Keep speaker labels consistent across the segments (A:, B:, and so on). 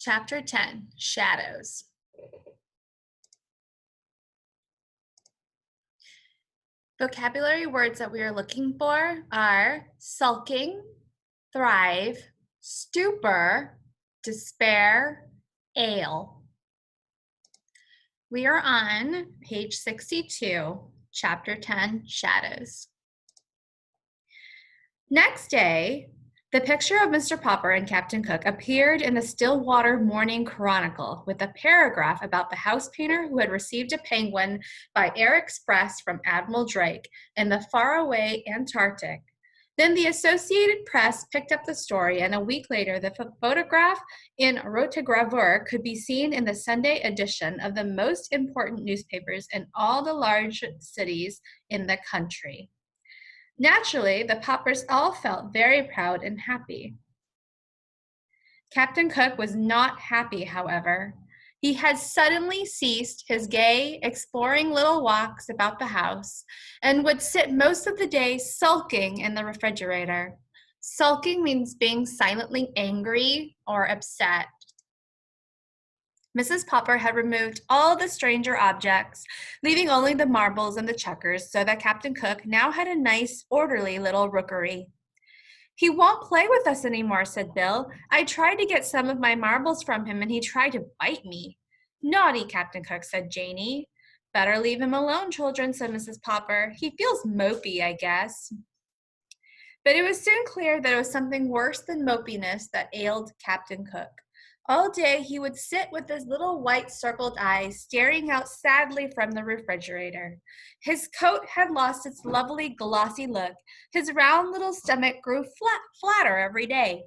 A: Chapter 10, Shadows. Vocabulary words that we are looking for are sulking, thrive, stupor, despair, ale. We are on page 62, chapter 10, Shadows. Next day, the picture of Mr. Popper and Captain Cook appeared in the Stillwater Morning Chronicle with a paragraph about the house painter who had received a penguin by air express from Admiral Drake in the faraway Antarctic. Then the Associated Press picked up the story, and a week later, the photograph in rotogravure could be seen in the Sunday edition of the most important newspapers in all the large cities in the country. Naturally, the Poppers all felt very proud and happy. Captain Cook was not happy, however. He had suddenly ceased his gay, exploring little walks about the house and would sit most of the day sulking in the refrigerator. Sulking means being silently angry or upset. Mrs. Popper had removed all the stranger objects, leaving only the marbles and the checkers, so that Captain Cook now had a nice, orderly little rookery. "He won't play with us any more," said Bill. "I tried to get some of my marbles from him, and he tried to bite me." "Naughty Captain Cook," said Janey. "Better leave him alone, children," said Mrs. Popper. "He feels mopey, I guess." But it was soon clear that it was something worse than mopiness that ailed Captain Cook. All day he would sit with his little white circled eyes staring out sadly from the refrigerator. His coat had lost its lovely glossy look. His round little stomach grew flatter every day.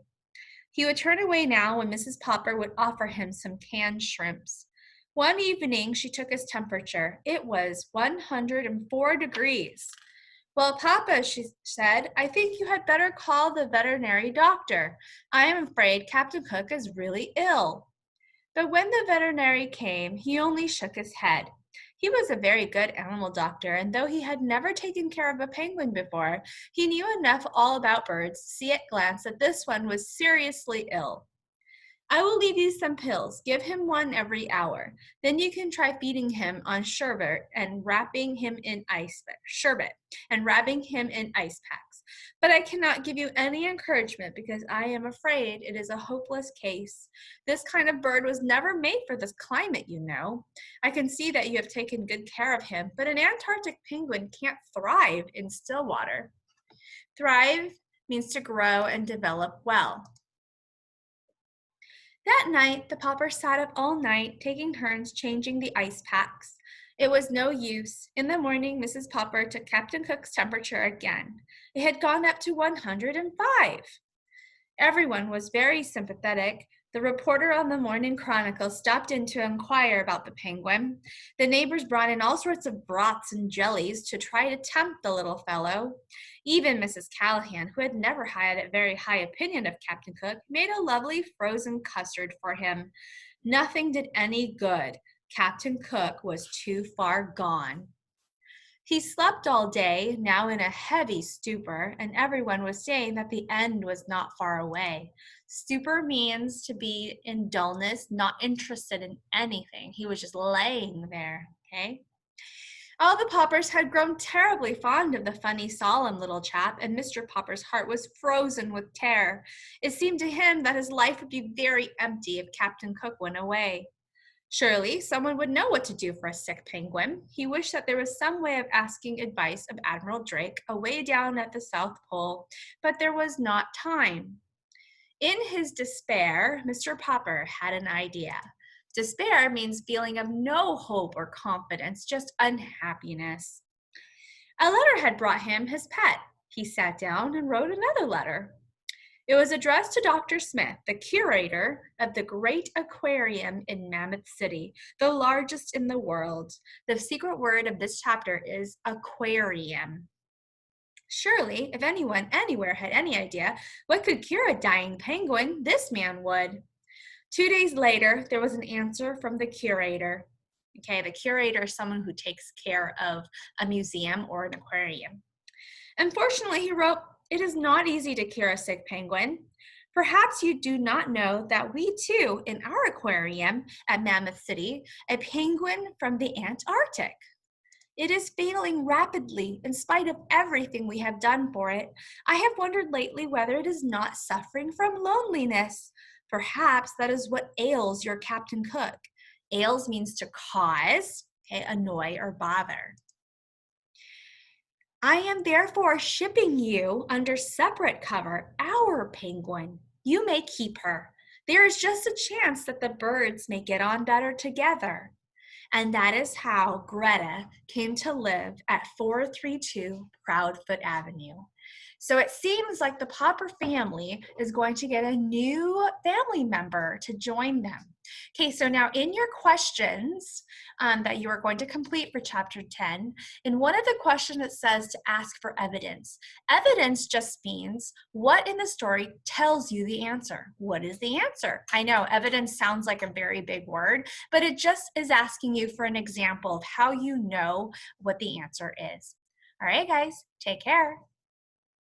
A: He would turn away now when Mrs. Popper would offer him some canned shrimps. One evening she took his temperature. It was 104 degrees. "Well, Papa," she said, "I think you had better call the veterinary doctor. I am afraid Captain Cook is really ill." But when the veterinary came, he only shook his head. He was a very good animal doctor, and though he had never taken care of a penguin before, he knew enough all about birds to see at a glance that this one was seriously ill. "I will leave you some pills. Give him one every hour. Then you can try feeding him on sherbet and wrapping him in ice packs. But I cannot give you any encouragement because I am afraid it is a hopeless case. This kind of bird was never made for this climate, you know. I can see that you have taken good care of him, but an Antarctic penguin can't thrive in still water." Thrive means to grow and develop well. That night, the Poppers sat up all night, taking turns changing the ice packs. It was no use. In the morning, Mrs. Popper took Captain Cook's temperature again. It had gone up to 105. Everyone was very sympathetic. The reporter on the Morning Chronicle stopped in to inquire about the penguin. The neighbors brought in all sorts of broths and jellies to try to tempt the little fellow. Even Mrs. Callahan, who had never had a very high opinion of Captain Cook, made a lovely frozen custard for him. Nothing did any good. Captain Cook was too far gone. He slept all day, now in a heavy stupor, and everyone was saying that the end was not far away. Stupor means to be in dullness, not interested in anything. He was just laying there, okay? All the Poppers had grown terribly fond of the funny, solemn little chap, and Mr. Popper's heart was frozen with terror. It seemed to him that his life would be very empty if Captain Cook went away. Surely someone would know what to do for a sick penguin. He wished that there was some way of asking advice of Admiral Drake away down at the South Pole, but there was not time. In his despair, Mr. Popper had an idea. Despair means feeling of no hope or confidence, just unhappiness. A letter had brought him his pet. He sat down and wrote another letter. It was addressed to Dr. Smith, the curator of the great aquarium in Mammoth City, the largest in the world. The secret word of this chapter is aquarium. Surely, if anyone anywhere had any idea what could cure a dying penguin, this man would. 2 days later, there was an answer from the curator. Okay, the curator is someone who takes care of a museum or an aquarium. Unfortunately, he wrote, "It is not easy to cure a sick penguin. Perhaps you do not know that we too, in our aquarium at Mammoth City, a penguin from the Antarctic. It is failing rapidly in spite of everything we have done for it. I have wondered lately whether it is not suffering from loneliness. Perhaps that is what ails your Captain Cook. Ails means to cause, okay, annoy or bother. I am therefore shipping you under separate cover, our penguin. You may keep her. There is just a chance that the birds may get on better together. And that is how Greta came to live at 432 Proudfoot Avenue. So it seems like the Popper family is going to get a new family member to join them. Okay, so now in your questions that you are going to complete for chapter 10, in one of the questions it says to ask for evidence. Evidence just means what in the story tells you the answer. What is the answer? I know evidence sounds like a very big word, but it just is asking you for an example of how you know what the answer is. All right, guys, take care.